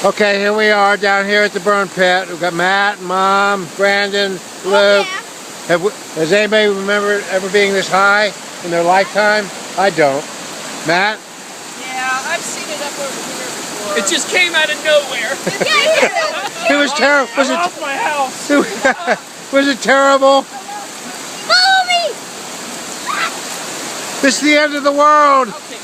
Okay, here we are down here at the burn pit. We've got Matt, Mom, Brandon, Luke. Does anybody remember ever being this high in their lifetime? I don't. Matt? Yeah, I've seen it up over here before. It just came out of nowhere. It was terrible. Was I'm off my house. Was it terrible? Follow me! This is the end of the world. Okay.